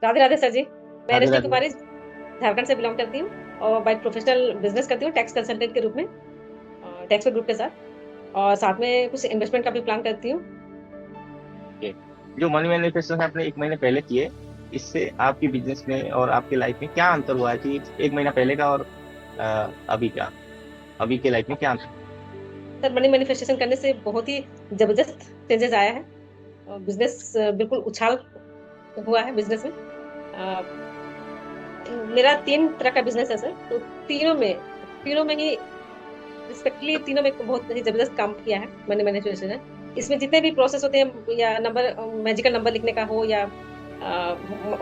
Radhe Radhe sir जी। मैं राधे रजनी राधे। कुमारी झारखंड से belong करती हूँ और बाय प्रोफेशनल बिजनेस करती हूँ टैक्स कंसल्टेंट के रूप में टैक्स ग्रुप के साथ और साथ में कुछ इन्वेस्टमेंट का भी प्लान करती हूँ। ओके। जो मनी मैनिफेस्टेशन आपने एक महीने पहले किए, इससे आपकी बिजनेस में और आपकी लाइफ में क्या अंतर हुआ है कि एक महीना पहले का और अभी का, अभी के लाइफ में क्या अंतर? सर मनी मैनिफेस्टेशन करने से बहुत ही जबरदस्त चेंजेस आया है और बिजनेस बिल्कुल उछाल हुआ है बिजनेस में। अ, मेरा 3 तरह का बिजनेस है सर, तो तीनों में ही रिस्पेक्टली तीनों में बहुत ही जबरदस्त काम किया है मनी मैनिफेस्टेशन है। इसमें जितने भी प्रोसेस होते हैं या नंबर मैजिकल नंबर लिखने का हो या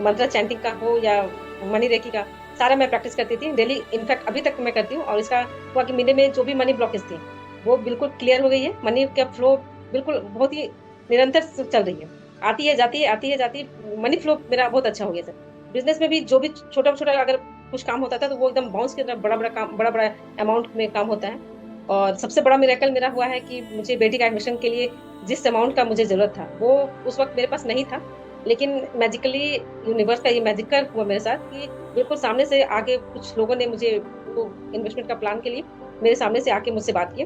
मंत्र चैंटिंग का हो या मनी रेकी का, सारा मैं प्रैक्टिस करती थी डेली। इनफैक्ट अभी तक मैं करती हूँ और इसका हुआ कि महीने में जो भी मनी ब्लॉकेज थी वो बिल्कुल क्लियर हो गई है। मनी का फ्लो बिल्कुल बहुत ही निरंतर से चल रही है, आती है जाती है आती है जाती है। मनी फ्लो मेरा बहुत अच्छा हो गया सर। बिजनेस में भी जो भी छोटा छोटा अगर कुछ काम होता था तो वो एकदम बाउंस की तरह बड़ा बड़ा काम, बड़ा बड़ा अमाउंट में काम होता है। और सबसे बड़ा मिरेकल मेरा हुआ है कि मुझे बेटी का एडमिशन के लिए जिस अमाउंट का मुझे जरूरत था वो उस वक्त मेरे पास नहीं था, लेकिन मैजिकली यूनिवर्स का ये मैजिकल हुआ मेरे साथ कि बिल्कुल सामने से आके कुछ लोगों ने मुझे वो इन्वेस्टमेंट का प्लान के लिए मेरे सामने से आके मुझसे बात की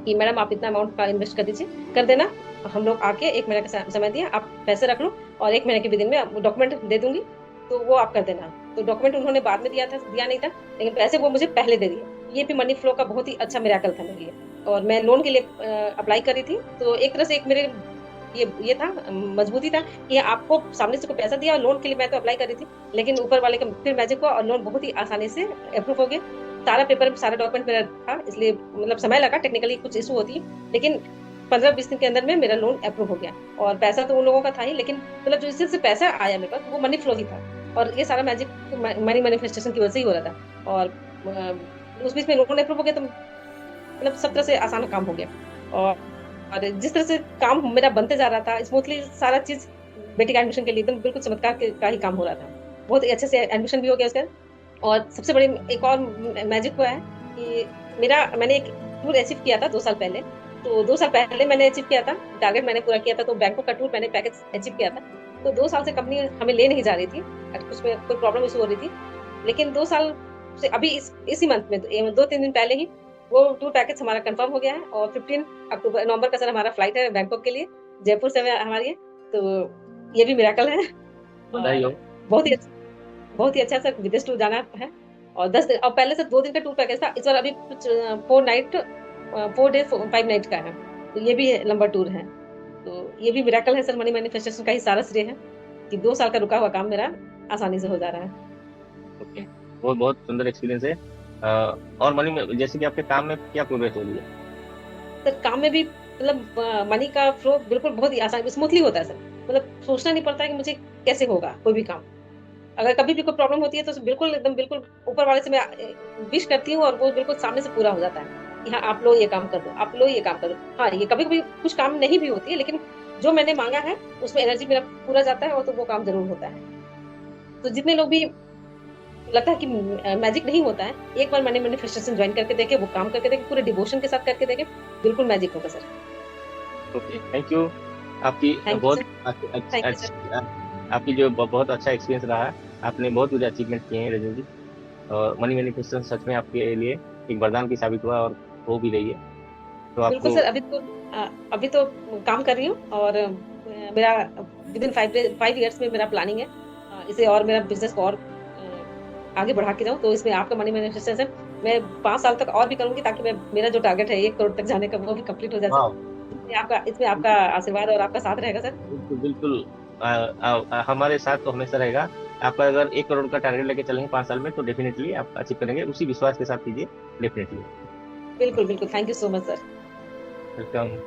कि मैडम आप इतना अमाउंट का इन्वेस्ट कर दीजिए, कर देना। हम लोग आके 1 महीने का समय दिया, आप पैसे रख लो और 1 महीने के विदिन में डॉक्यूमेंट दे दूंगी, तो वो आप कर देना। तो डॉक्यूमेंट उन्होंने बाद में दिया था, दिया नहीं था, लेकिन पैसे वो मुझे पहले दे दिए। ये भी मनी फ्लो का बहुत ही अच्छा मिराकल था मेरे लिए। और मैं लोन के लिए अप्लाई कर रही थी, तो एक तरह से एक मेरे ये था, मजबूती था कि आपको सामने से कोई पैसा दिया और लोन के लिए मैं तो अप्लाई कर रही थी, लेकिन ऊपर वाले का फिर मैजिक हुआ और लोन बहुत ही आसानी से अप्रूव हो गया। सारा पेपर सारा डॉक्यूमेंट मेरा था, इसलिए मतलब समय लगा, टेक्निकली कुछ इशू होती है, लेकिन 15-20 दिन के अंदर में मेरा लोन अप्रूव हो गया। और पैसा तो उन लोगों का था ही, लेकिन मतलब जो इससे से पैसा आया मेरे पास वो मनी फ्लो ही था। और ये सारा मैजिक मनी मैनिफेस्टेशन की वजह से ही हो रहा था। और उस बीच में लोन अप्रूव हो गया, तो मतलब सब तरह से आसान काम हो गया। और और जिस तरह से काम मेरा बनते जा रहा था स्मूथली, सारा चीज बेटी का एडमिशन के लिए एकदम बिल्कुल चमत्कार का ही काम हो रहा था। बहुत ही अच्छे से एडमिशन भी हो गया उसका। और सबसे बड़ी एक और मैजिक हुआ है कि मैंने एक टूर अचीव किया था 2 साल पहले। तो 2 साल पहले मैंने अचीव किया था, टारगेट मैंने पूरा किया था, तो बैंकों का टूर मैंने पैकेज अचीव किया था। तो 2 साल से कंपनी हमें ले नहीं जा रही थी, कुछ में कोई प्रॉब्लम इशू हो रही थी। लेकिन 2 साल से अभी इसी मंथ में 2-3 दिन पहले ही वो टूर पैकेज हमारा कंफर्म हो गया है। और 15 नवंबर का सर हमारा फ्लाइट है बैंकॉक के लिए, जयपुर से हमारी है। तो ये भी मिराकल है। बधाई और हो। बहुत ही बहुत ही अच्छा सर विदेश टूर जाना है। और 10 दिन और पहले से 2 दिन का टूर पैकेज था, इस बार अभी कुछ 4 डे 5 नाइट का है। तो ये भी लंबा टूर है। तो ये भी मिराकल है सर, मनी मैनिफेस्टेशन का ही सारा श्रेय है कि 2 साल का रुका हुआ काम मेरा आसानी से हो जा रहा है। ओके। बहुत बहुत सुंदर एक्सपीरियंस है। और मनी में जैसे कि आपके काम में क्या प्रोग्रेस हो रही है? सर काम में भी मतलब मनी का फ्लो बिल्कुल बहुत ही आसान स्मूथली होता है सर। मतलब सोचना नहीं पड़ता है कि मुझे कैसे होगा कोई भी काम। अगर कभी भी कोई प्रॉब्लम होती है तो बिल्कुल एकदम बिल्कुल ऊपर वाले से मैं विश करती हूँ और वो बिल्कुल सामने से पूरा हो जाता है कि हाँ आप लो ये काम कर दो, आप लो ये काम कर दो। हाँ ये कभी कभी कुछ काम नहीं भी होती है, लेकिन जो मैंने मांगा है उसमें एनर्जी मेरा पूरा जाता है और तो वो काम जरूर होता है। तो जितने लोग भी लगता है कि मैजिक नहीं होता है, एक बार मैंने मैनिफेस्टेशन ज्वाइन करके देखे, वो काम करके देखे, पूरे डिवोशन के साथ करके देखे, बिल्कुल मैजिक होगा सर। Okay, thank you. आपकी थैंक यू बहुत सर। Thank you sir. आपकी जो बहुत अच्छा एक्सपीरियंस रहा है। आपने बहुत मुझे अचीवमेंट किए हैं रजनी जी। और मनी मैनिफेस्टेशन सच में आपके लिए एक वरदान की साबित हुआ और हो भी रही है। तो बिल्कुल आपको सर। अभी तो काम कर रही हूँ और मेरा विदिन 5 ईयर्स में मेरा प्लानिंग है इसे और मेरा बिजनेस को और आगे बढ़ा के जाऊँ। तो इसमें आपका मनी मैनिफेस्टेशन मैं 5 साल तक और भी करूंगी, ताकि मैं मेरा जो टारगेट है 1 करोड़ तक जाने का वो भी कंप्लीट हो जाए सर। वाह। इसमें आपका आशीर्वाद और आपका साथ रहेगा सर। बिल्कुल बिल्कुल। हमारे साथ तो हमेशा रहेगा। आपका अगर 1 करोड़ का टारगेट लेके चलेंगे 5 साल में तो डेफिनेटली आप अचीव करेंगे, उसी विश्वास के साथ कीजिए। डेफिनेटली। बिल्कुल बिल्कुल, thank you so much sir. Welcome.